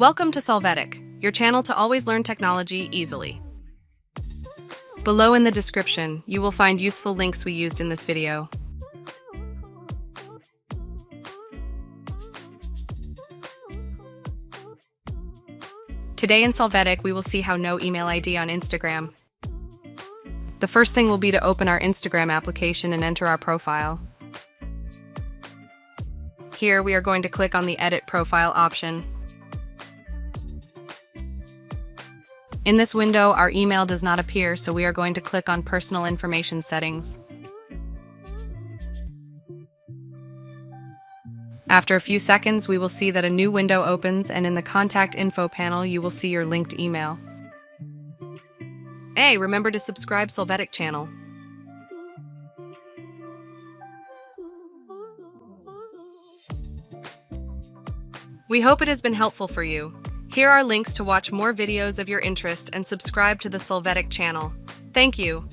Welcome to Solvetic, your channel to always learn technology easily. Below in the description, you will find useful links we used in this video. Today in Solvetic, we will see how no email ID on Instagram. The first thing will be to open our Instagram application and enter our profile. Here, we are going to click on the Edit Profile option. In this window, our email does not appear, so we are going to click on Personal Information Settings. After a few seconds, we will see that a new window opens, and in the Contact Info panel, you will see your linked email. Hey, remember to subscribe Solvetic channel. We hope it has been helpful for you. Here are links to watch more videos of your interest and subscribe to the Solvetic channel. Thank you.